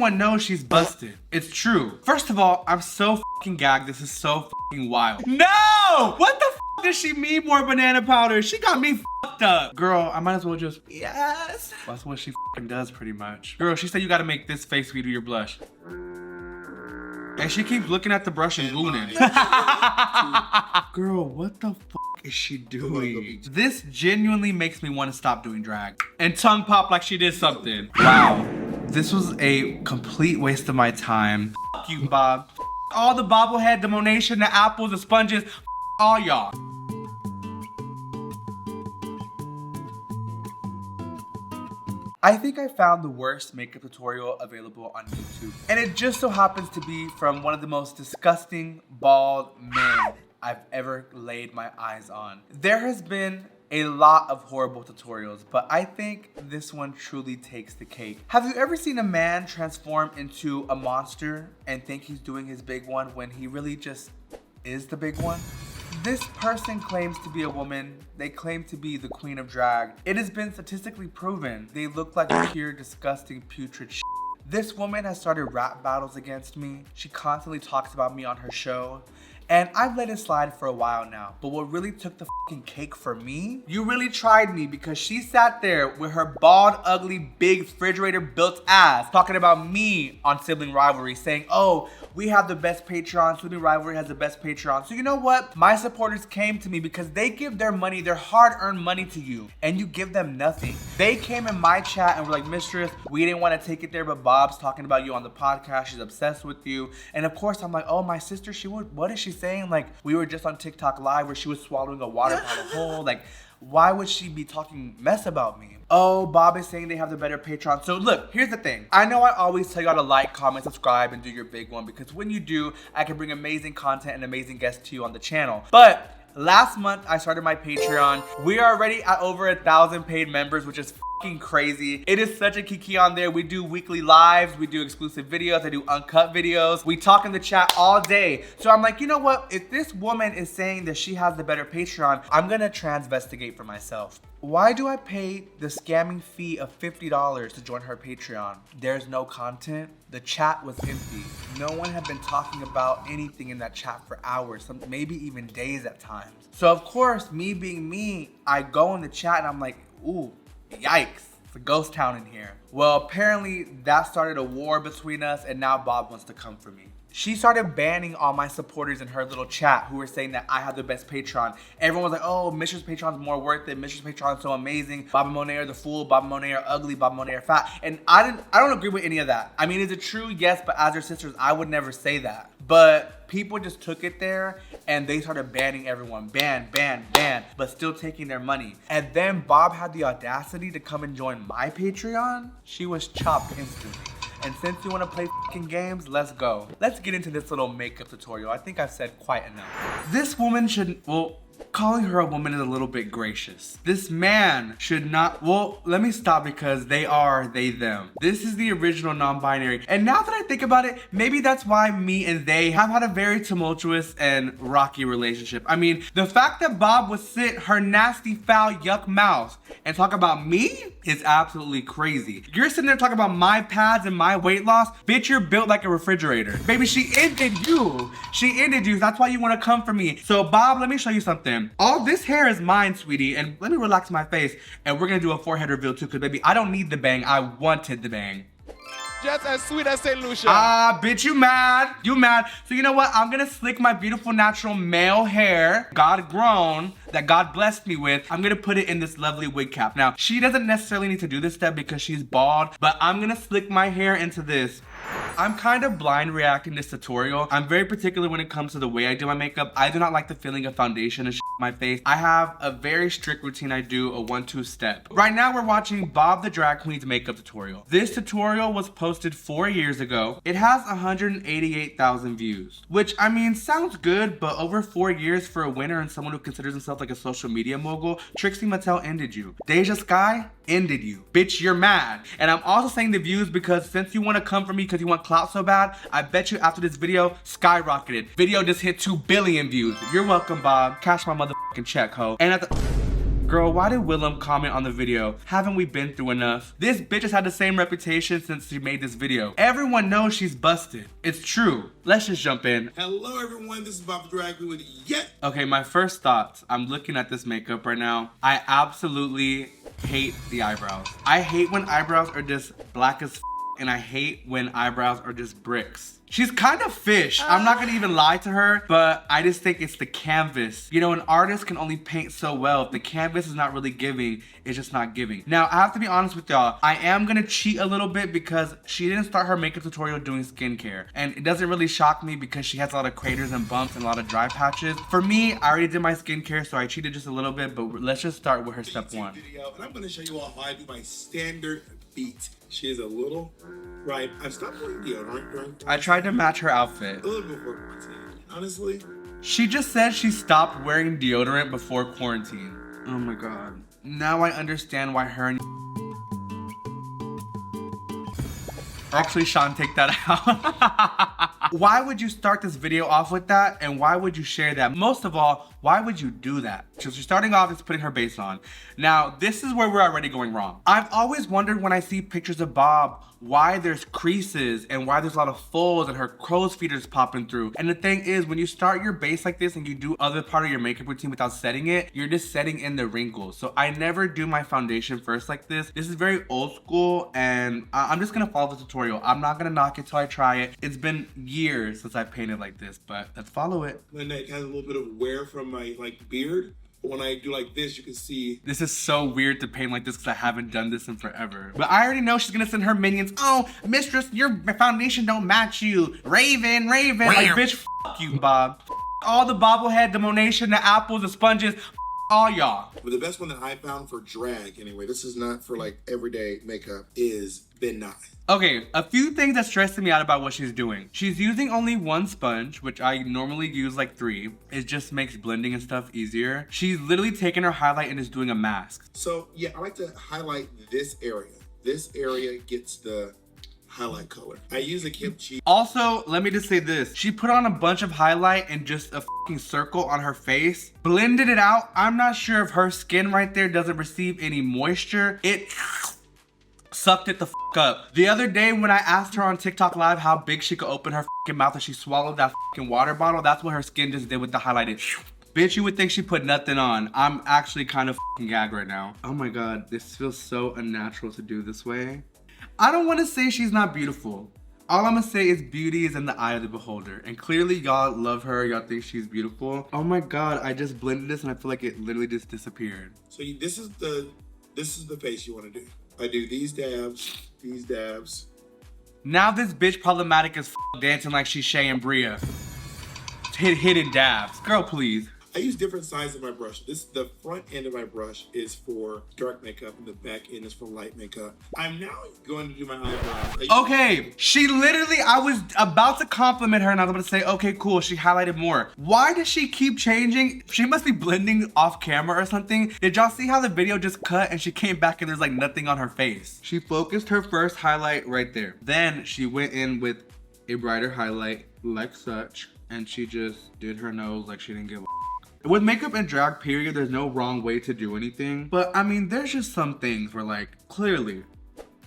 everyone knows she's busted. It's true. First of all, I'm so fucking gagged. This is so fucking wild. No! What the f does she mean more banana powder? She got me fucked up. Girl, I might as well just, yes. That's what she fucking does pretty much. Girl, she said you gotta make this face when you do your blush. And she keeps looking at the brush and gooning. Girl, what the fuck is she doing? This genuinely makes me want to stop doing drag. And tongue pop like she did something. Wow. This was a complete waste of my time. Fuck you, Bob. All the bobblehead, the Monation, the apples, the sponges, all y'all. I think I found the worst makeup tutorial available on YouTube. And it just so happens to be from one of the most disgusting bald men I've ever laid my eyes on. There has been a lot of horrible tutorials, but I think this one truly takes the cake. Have you ever seen a man transform into a monster and think he's doing his big one when he really just is the big one? This person claims to be a woman. They claim to be the queen of drag. It has been statistically proven they look like pure, disgusting, putrid shit. This woman has started rap battles against me. She constantly talks about me on her show. And I've let it slide for a while now. But what really took the fucking cake for me? You really tried me because she sat there with her bald, ugly, big refrigerator built ass talking about me on Sibling Rivalry, saying, oh, we have the best Patreon, Sibling Rivalry has the best Patreon. So you know what? My supporters came to me because they give their money, their hard-earned money to you, and you give them nothing. They came in my chat and were like, Mistress, we didn't want to take it there, but Bob's talking about you on the podcast. She's obsessed with you. And of course, I'm like, oh, my sister, what is she saying? Like, we were just on TikTok live where she was swallowing a water bottle whole. Like, why would she be talking mess about me? Oh, Bob is saying they have the better Patreon. So look, here's the thing. I know I always tell y'all to like, comment, subscribe, and do your big one because when you do, I can bring amazing content and amazing guests to you on the channel. But last month, I started my Patreon. We are already at over 1,000 paid members, which is fucking crazy. It is such a kiki on there. We do weekly lives. We do exclusive videos. I do uncut videos. We talk in the chat all day. So I'm like, you know what? If this woman is saying that she has the better Patreon, I'm gonna transvestigate for myself. Why do I pay the scamming fee of $50 to join her Patreon? There's no content. The chat was empty. No one had been talking about anything in that chat for hours, maybe even days at times. So of course, me being me, I go in the chat and I'm like, ooh, yikes. It's a ghost town in here. Well, apparently that started a war between us and now Bob wants to come for me. She started banning all my supporters in her little chat who were saying that I have the best Patreon. Everyone was like, oh, Mistress Patreon's more worth it. Mistress Patreon's so amazing. Bob and Monet are the fool. Bob and Monet are ugly. Bob and Monet are fat. And I don't agree with any of that. I mean, is it true? Yes, but as their sisters, I would never say that. But people just took it there and they started banning everyone. Ban, ban, ban, but still taking their money. And then Bob had the audacity to come and join my Patreon. She was chopped instantly. And since you want to play fucking games, let's go. Let's get into this little makeup tutorial. I think I've said quite enough. This woman should, well, calling her a woman is a little bit gracious. This man should not, well, let me stop because they are, they, them. This is the original non-binary. And now that I think about it, maybe that's why me and they have had a very tumultuous and rocky relationship. I mean, the fact that Bob would sit her nasty, foul, yuck mouth and talk about me is absolutely crazy. You're sitting there talking about my pads and my weight loss. Bitch, you're built like a refrigerator. Baby, she ended you. She ended you. That's why you want to come for me. So Bob, let me show you something. All this hair is mine, sweetie, and let me relax my face, and we're gonna do a forehead reveal too, because baby, I don't need the bang, I wanted the bang. Just as sweet as St. Lucia. Ah, bitch, you mad? You mad? So you know what? I'm gonna slick my beautiful natural male hair, God grown, that God blessed me with. I'm gonna put it in this lovely wig cap. Now, she doesn't necessarily need to do this step because she's bald, but I'm gonna slick my hair into this. I'm kind of blind reacting this tutorial. I'm very particular when it comes to the way I do my makeup. I do not like the feeling of foundation and my face. I have a very strict routine I do, a 1-2 step. Right now we're watching Bob the Drag Queen's makeup tutorial. This tutorial was posted 4 years ago. It has 188,000 views, which I mean sounds good, but over 4 years for a winner and someone who considers himself like a social media mogul, Trixie Mattel ended you. Deja Sky ended you. Bitch, you're mad. And I'm also saying the views because since you want to come for me because you want clout so bad, I bet you after this video skyrocketed. Video just hit 2 billion views. You're welcome, Bob. Cash my motherfucking check, ho. And at the Girl, why did Willem comment on the video? Haven't we been through enough? This bitch has had the same reputation since she made this video. Everyone knows she's busted. It's true. Let's just jump in. Hello everyone, this is Bob Drag Queen with yet. Okay, my first thoughts. I'm looking at this makeup right now. I absolutely hate the eyebrows. I hate when eyebrows are just black as and I hate when eyebrows are just bricks. She's kind of fish. I'm not gonna even lie to her, but I just think it's the canvas. You know, an artist can only paint so well. If the canvas is not really giving, it's just not giving. Now, I have to be honest with y'all. I am gonna cheat a little bit because she didn't start her makeup tutorial doing skincare. And it doesn't really shock me because she has a lot of craters and bumps and a lot of dry patches. For me, I already did my skincare, so I cheated just a little bit, but let's just start with her step one. Video, and I'm gonna show you all how I do my standard beat. She is a little right. I've stopped wearing deodorant. I tried to match her outfit. A little before quarantine. Honestly. She just said she stopped wearing deodorant before quarantine. Oh my god. Now I understand why her and Actually, Sean, take that out. Why would you start this video off with that? And why would you share that? Most of all, why would you do that? So she's starting off, is putting her base on. Now, this is where we're already going wrong. I've always wondered when I see pictures of Bob, why there's creases and why there's a lot of folds and her crow's feet is popping through. And the thing is, when you start your base like this and you do other part of your makeup routine without setting it, you're just setting in the wrinkles. So I never do my foundation first like this. This is very old school and I'm just gonna follow the tutorial. I'm not gonna knock it till I try it. It's been years since I painted like this, but let's follow it. My neck has a little bit of wear from my beard. But when I do like this, you can see. This is so weird to paint like this because I haven't done this in forever. But I already know she's gonna send her minions. Oh, mistress, your foundation don't match you. Raven. Like, bitch, f you, Bob. All the bobblehead, the Monation, the apples, the sponges, all y'all. But the best one that I found for drag, anyway, this is not for like everyday makeup, is Ben Nye. Okay, a few things that stressing me out about what she's doing. She's using only one sponge, which I normally use like 3. It just makes blending and stuff easier. She's literally taking her highlight and is doing a mask. So yeah, I like to highlight this area. This area gets the highlight color. I use a kimchi. Also, let me just say this. She put on a bunch of highlight and just a fucking circle on her face. Blended it out. I'm not sure if her skin right there doesn't receive any moisture. It sucked it the fuck up. The other day when I asked her on TikTok live how big she could open her fucking mouth and she swallowed that fucking water bottle, that's what her skin just did with the highlighted. Bitch, you would think she put nothing on. I'm actually kind of fucking gagged right now. Oh my god, this feels so unnatural to do this way. I don't want to say she's not beautiful. All I'm gonna say is beauty is in the eye of the beholder. And clearly y'all love her, y'all think she's beautiful. Oh my god, I just blended this and I feel like it literally just disappeared. So this is the face you want to do. I do these dabs. Now this bitch problematic as dancing like she's Shay and Bria. Hidden dabs. Girl, please. I use different sizes of my brush. The front end of my brush is for dark makeup and the back end is for light makeup. I'm now going to do my eyebrows. Okay, she literally, I was about to compliment her and I was about to say, okay, cool, she highlighted more. Why does she keep changing? She must be blending off camera or something. Did y'all see how the video just cut and she came back and there's like nothing on her face? She focused her first highlight right there. Then she went in with a brighter highlight like such and she just did her nose like she didn't give a. With makeup and drag period, there's no wrong way to do anything. But I mean, there's just some things where like, clearly,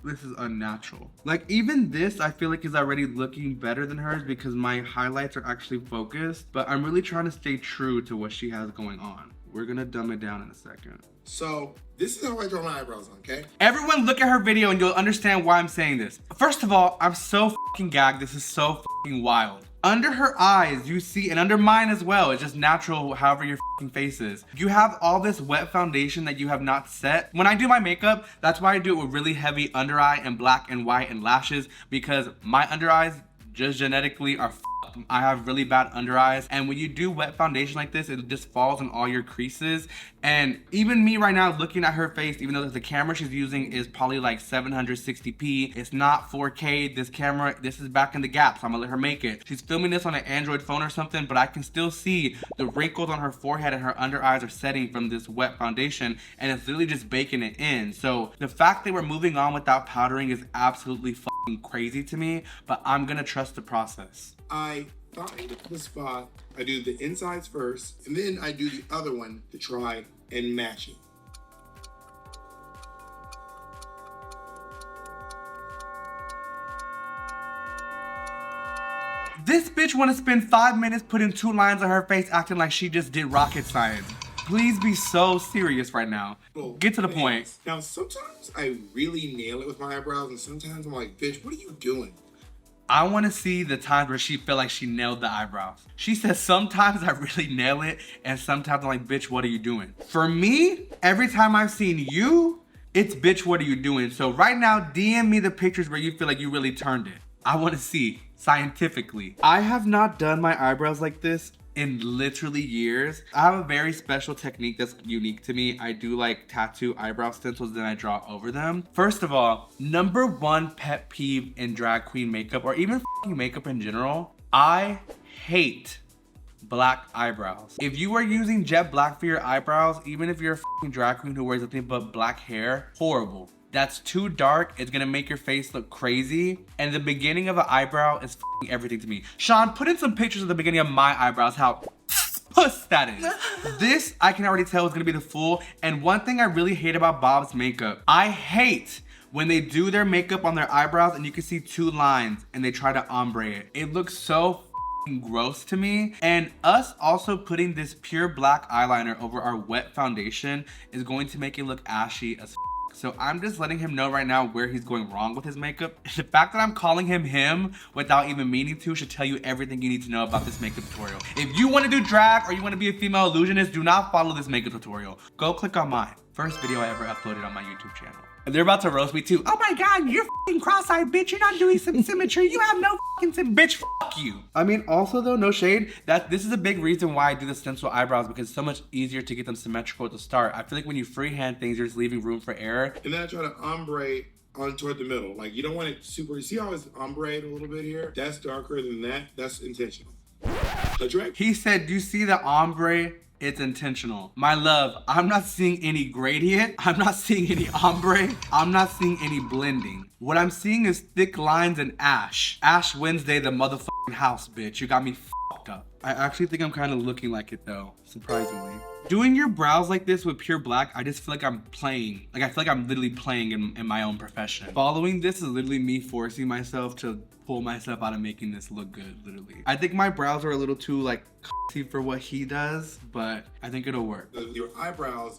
this is unnatural. Like even this, I feel like is already looking better than hers because my highlights are actually focused. But I'm really trying to stay true to what she has going on. We're gonna dumb it down in a second. So this is how I draw my eyebrows on, okay? Everyone look at her video and you'll understand why I'm saying this. First of all, I'm so fucking gagged. This is so fucking wild. Under her eyes, you see, and under mine as well, it's just natural however your fucking face is. You have all this wet foundation that you have not set. When I do my makeup, that's why I do it with really heavy under eye and black and white and lashes because my under eyes just genetically are I have really bad under eyes, and when you do wet foundation like this, it just falls in all your creases. And even me right now looking at her face, even though the camera she's using is probably like 760p, it's not 4K. This camera, this is back in the gap, so I'm gonna let her make it. She's filming this on an Android phone or something, but I can still see the wrinkles on her forehead and her under eyes are setting from this wet foundation, and it's literally just baking it in. So the fact that we're moving on without powdering is absolutely fucking crazy to me, but I'm gonna trust the process. I find the spot, I do the insides first, and then I do the other one to try and match it. This bitch wanna spend 5 minutes putting 2 lines on her face acting like she just did rocket science. Please be so serious right now. Get to the point. Now, sometimes I really nail it with my eyebrows, and sometimes I'm like, bitch, what are you doing? I want to see the times where she felt like she nailed the eyebrows. She says, sometimes I really nail it, and sometimes I'm like, bitch, what are you doing? For me, every time I've seen you, it's bitch, what are you doing? So right now, DM me the pictures where you feel like you really turned it. I want to see, scientifically. I have not done my eyebrows like this in literally years. I have a very special technique that's unique to me. I do like tattoo eyebrow stencils, then I draw over them. First of all, #1 pet peeve in drag queen makeup, or even makeup in general, I hate black eyebrows. If you are using jet black for your eyebrows, even if you're a drag queen who wears nothing but black hair, horrible. That's too dark. It's gonna make your face look crazy. And the beginning of an eyebrow is everything to me. Sean, put in some pictures of the beginning of my eyebrows, how puss that is. This, I can already tell, is gonna be the full. And one thing I really hate about Bob's makeup, I hate when they do their makeup on their eyebrows and you can see 2 lines and they try to ombre it. It looks so gross to me. And us also putting this pure black eyeliner over our wet foundation is going to make it look ashy as So I'm just letting him know right now where he's going wrong with his makeup. The fact that I'm calling him without even meaning to should tell you everything you need to know about this makeup tutorial. If you want to do drag or you want to be a female illusionist, do not follow this makeup tutorial. Go click on mine. First video I ever uploaded on my YouTube channel. And they're about to roast me too. Oh my God, you're f***ing cross-eyed, bitch. You're not doing some symmetry. You have no f***ing bitch, f*** you. I mean, also though, no shade, this is a big reason why I do the stencil eyebrows, because it's so much easier to get them symmetrical at the start. I feel like when you freehand things, you're just leaving room for error. And then I try to ombre on toward the middle. Like, you don't want it super, you see how it's ombre a little bit here? That's darker than that. That's intentional. He said, do you see the ombre? It's intentional. My love, I'm not seeing any gradient. I'm not seeing any ombre. I'm not seeing any blending. What I'm seeing is thick lines and ash. Ash Wednesday, the motherfucking house, bitch. You got me fucked up. I actually think I'm kind of looking like it though, surprisingly. Doing your brows like this with pure black, I just feel like I'm playing. Like I feel like I'm literally playing in my own profession. Following this is literally me forcing myself to pull myself out of making this look good, literally. I think my brows are a little too like for what he does, but I think it'll work. Your eyebrows,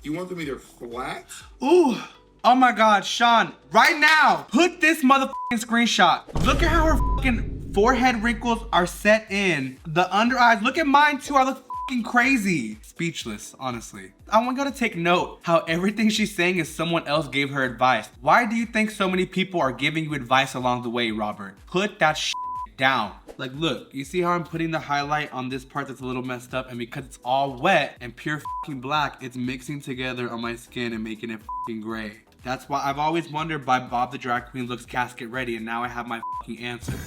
you want them either flat. Ooh, oh my God, Sean, right now, put this motherfucking screenshot. Look at how her fucking forehead wrinkles are set in. The under eyes, look at mine too, I look fucking crazy. Speechless, honestly. I want you to take note how everything she's saying is someone else gave her advice. Why do you think so many people are giving you advice along the way, Robert? Put that shit down. Like, look, you see how I'm putting the highlight on this part that's a little messed up, and because it's all wet and pure fucking black, it's mixing together on my skin and making it fucking gray. That's why I've always wondered why Bob the Drag Queen looks casket ready, and now I have my fucking answer.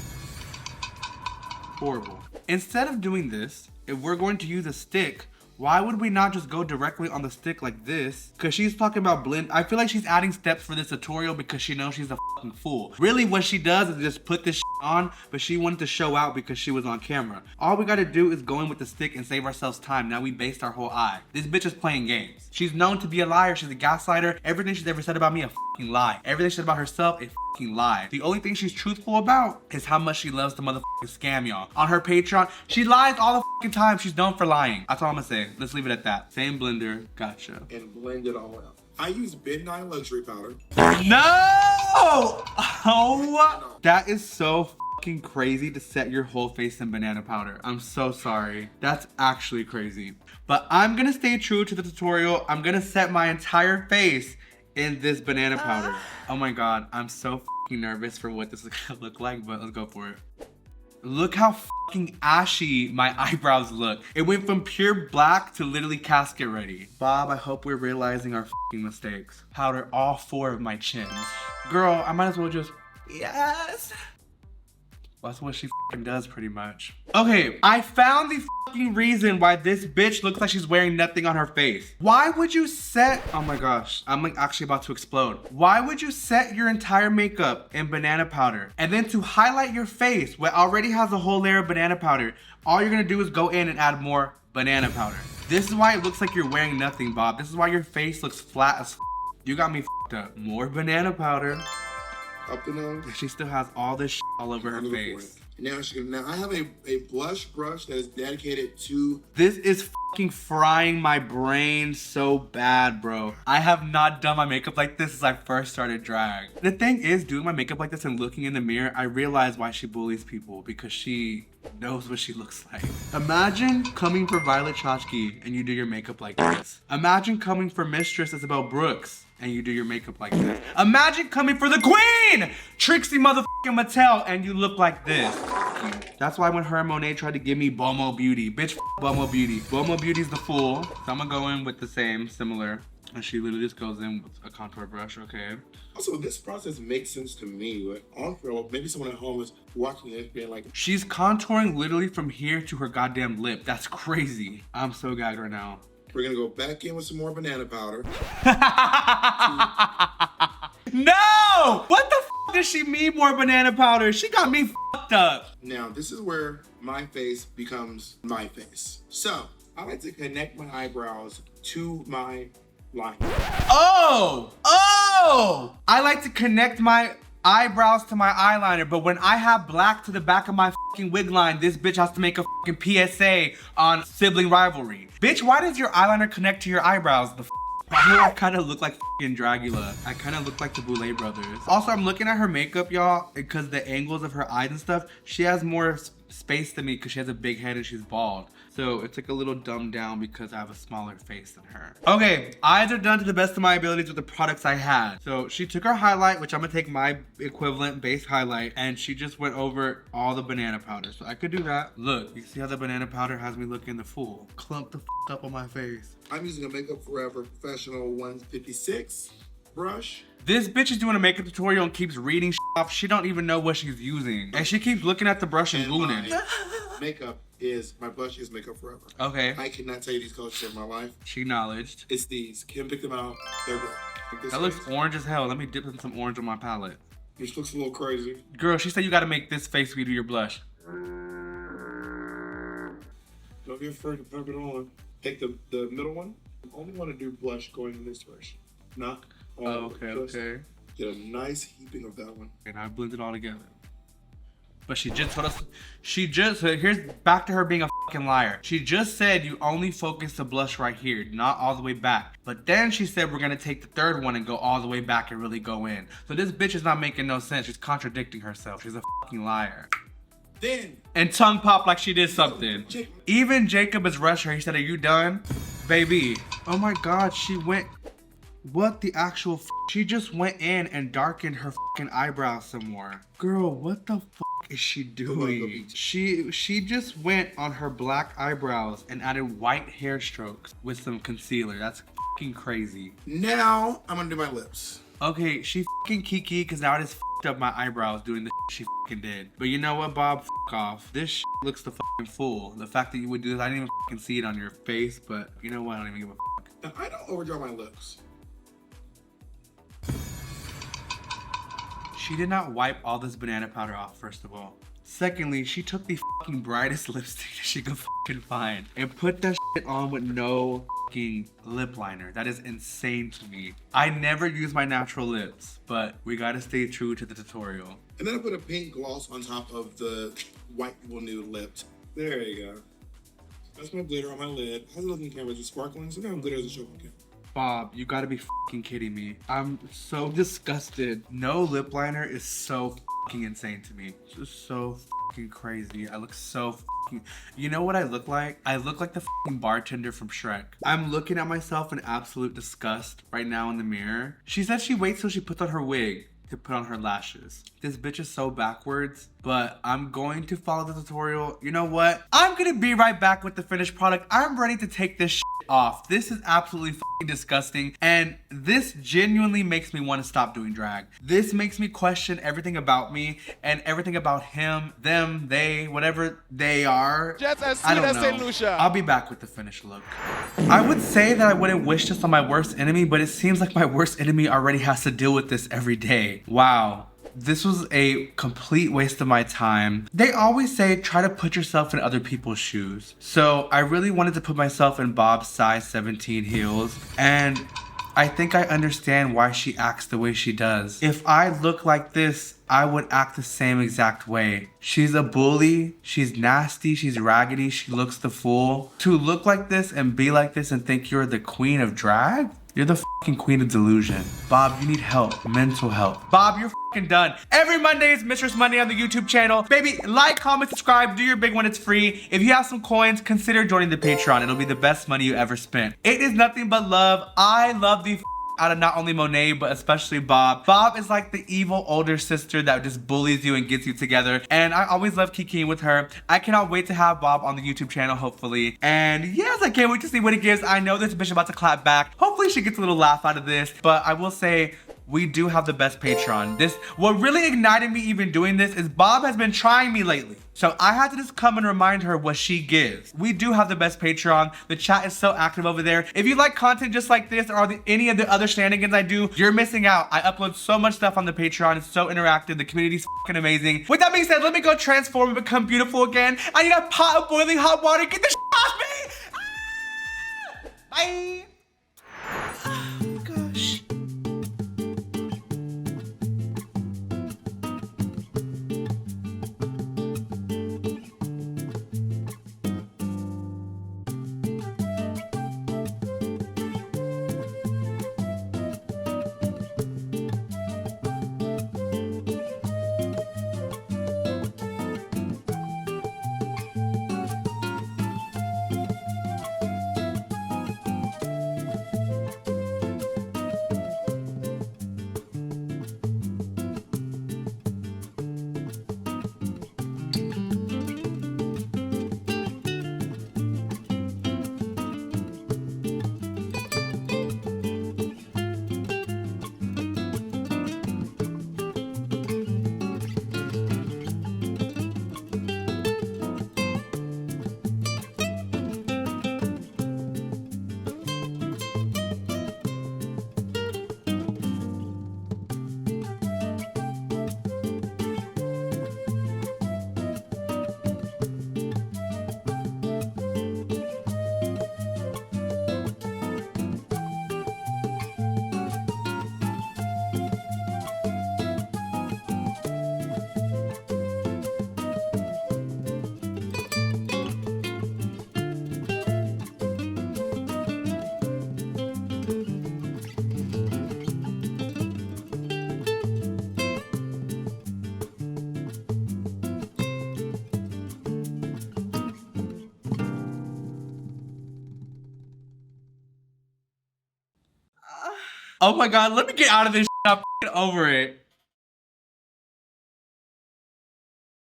Horrible. Instead of doing this, if we're going to use a stick, why would we not just go directly on the stick like this? Because she's talking about blend. I feel like she's adding steps for this tutorial because she knows she's a fucking fool. Really, what she does is just put this on, but she wanted to show out because she was on camera. All we gotta do is go in with the stick and save ourselves time. Now we based our whole eye. This bitch is playing games. She's known to be a liar. She's a gaslighter. Everything she's ever said about me, a fucking lie. Everything she said about herself, a fucking lie. The only thing she's truthful about is how much she loves to motherfucking scam y'all. On her Patreon, she lies all the fucking time. She's known for lying. That's all I'm gonna say. Let's leave it at that. Same blender, gotcha. And blend it all out. I use Midnight Luxury Powder. No! Oh, that is so fucking crazy to set your whole face in banana powder. I'm so sorry. That's actually crazy. But I'm gonna stay true to the tutorial. I'm gonna set my entire face in this banana powder. Oh my God, I'm so fucking nervous for what this is gonna look like, but let's go for it. Look how fucking ashy my eyebrows look. It went from pure black to literally casket ready. Bob, I hope we're realizing our fucking mistakes. Powder all 4 of my chins. Girl, I might as well just, yes. Well, that's what she fucking does pretty much. Okay, I found the fucking reason why this bitch looks like she's wearing nothing on her face. Why would you set, oh my gosh, I'm like actually about to explode. Why would you set your entire makeup in banana powder? And then to highlight your face, what already has a whole layer of banana powder, all you're gonna do is go in and add more banana powder. This is why it looks like you're wearing nothing, Bob. This is why your face looks flat as You got me fucked up. More banana powder. up the nose. She still has all this shit all over her face. Now I have a blush brush that is dedicated to. This is fucking frying my brain so bad, bro. I have not done my makeup like this since I first started drag. The thing is, doing my makeup like this and looking in the mirror, I realize why she bullies people, because she knows what she looks like. Imagine coming for Violet Chachki and you do your makeup like this. Imagine coming for Mistress Isabelle Brooks and you do your makeup like this. Imagine coming for the queen, Trixie motherfucking Mattel, and you look like this. That's why when her and Monet tried to give me Bomo Beauty, bitch, Bomo Beauty. Bomo Beauty's the fool, so I'm gonna go in with the same, similar. And she literally just goes in with a contour brush, okay? Also, this process makes sense to me. Like, also, maybe someone at home is watching this being like, she's contouring literally from here to her goddamn lip. That's crazy. I'm so gagged right now. We're gonna go back in with some more banana powder. No! What the f does she mean more banana powder? She got me fucked up. Now, this is where my face becomes my face. So, I like to connect my eyebrows to my line. Oh! I like to connect my eyebrows to my eyeliner, but when I have black to the back of my fucking wig line, this bitch has to make a fucking PSA on sibling rivalry. Bitch, why does your eyeliner connect to your eyebrows? The I kind of look like fucking Dragula. I kind of look like the Boulay brothers. Also, I'm looking at her makeup, y'all, because the angles of her eyes and stuff, she has more space than me because she has a big head and she's bald. So it's like a little dumbed down because I have a smaller face than her. Okay, eyes are done to the best of my abilities with the products I had. So she took her highlight, which I'm gonna take my equivalent base highlight, and she just went over all the banana powder. So I could do that. Look, you see how the banana powder has me looking the fool. Clump the f up on my face. I'm using a Makeup Forever Professional 156 brush. This bitch is doing a makeup tutorial and keeps reading off. She don't even know what she's using. And she keeps looking at the brush and gooning. My blush is Makeup Forever. Okay. I cannot tell you these colors in my life. She acknowledged. It's these. Kim picked them out. They're good. That looks orange as hell. Let me dip in some orange on my palette. This looks a little crazy. Girl, she said you gotta make this face when you do your blush. Don't be afraid to put it on. Take the middle one. I only want to do blush going in this direction. Not all. Oh, okay. Get a nice heaping of that one. And I blend it all together. But she just told us, here's back to her being a fucking liar. She just said you only focus the blush right here, not all the way back. But then she said we're gonna take the third one and go all the way back and really go in. So this bitch is not making no sense. She's contradicting herself. She's a fucking liar. Then. And tongue pop like she did something. Even Jacob has rushed her. He said, are you done? Baby. Oh my God, she went. What the actual f? She just went in and darkened her fucking eyebrows some more. Girl, what the f is she doing? She just went on her black eyebrows and added white hair strokes with some concealer. That's fucking crazy. Now I'm gonna do my lips. Okay, she fucking kiki because now I just fucked up my eyebrows doing the she fucking did. But you know what, Bob? Fuck off. This looks the fucking fool. The fact that you would do this, I didn't even fucking see it on your face, but you know what? I don't even give a fuck. Now, I don't overdraw my lips. She did not wipe all this banana powder off, first of all. Secondly, she took the fucking brightest lipstick that she could fucking find and put that shit on with no fucking lip liner. That is insane to me. I never use my natural lips, but we gotta stay true to the tutorial. And then I put a pink gloss on top of the white people nude lips. There you go. That's my glitter on my lid. How's it looking in camera? Is it sparkling? So now glitter as a show again. Bob, you gotta be fucking kidding me. I'm so disgusted. No lip liner is so fucking insane to me. It's just so fucking crazy. I look so fucking... You know what I look like? I look like the fucking bartender from Shrek. I'm looking at myself in absolute disgust right now in the mirror. She said she waits till she puts on her wig to put on her lashes. This bitch is so backwards, but I'm going to follow the tutorial. You know what? I'm gonna be right back with the finished product. I'm ready to take this shit off. This is absolutely fucking disgusting, and this genuinely makes me want to stop doing drag. This makes me question everything about me and everything about him, them, they, whatever they are. Just as I sweet don't as know. Saint Lucia. I'll be back with the finished look. I would say that I wouldn't wish this on my worst enemy, but it seems like my worst enemy already has to deal with this every day. Wow. This was a complete waste of my time. They always say try to put yourself in other people's shoes. So I really wanted to put myself in Bob's size 17 heels, and I think I understand why she acts the way she does. If I look like this, I would act the same exact way. She's a bully, she's nasty, she's raggedy, she looks the fool. To look like this and be like this and think you're the queen of drag? You're the fucking queen of delusion. Bob, you need help, mental help. Bob, you're fucking done. Every Monday is Mistress Monday on the YouTube channel. Baby, like, comment, subscribe, do your big one, it's free. If you have some coins, consider joining the Patreon. It'll be the best money you ever spent. It is nothing but love. I love the out of not only Monet, but especially Bob. Bob is like the evil older sister that just bullies you and gets you together. And I always love kikiing with her. I cannot wait to have Bob on the YouTube channel, hopefully. And yes, I can't wait to see what he gives. I know this bitch about to clap back. Hopefully she gets a little laugh out of this. But I will say, we do have the best Patreon. What really ignited me even doing this is Bob has been trying me lately. So I had to just come and remind her what she gives. We do have the best Patreon. The chat is so active over there. If you like content just like this or any of the other shenanigans I do, you're missing out. I upload so much stuff on the Patreon. It's so interactive. The community's fucking amazing. With that being said, let me go transform and become beautiful again. I need a pot of boiling hot water. Get this off me! Bye! Oh, gosh. Oh my god, let me get out of this shit. I'm over it.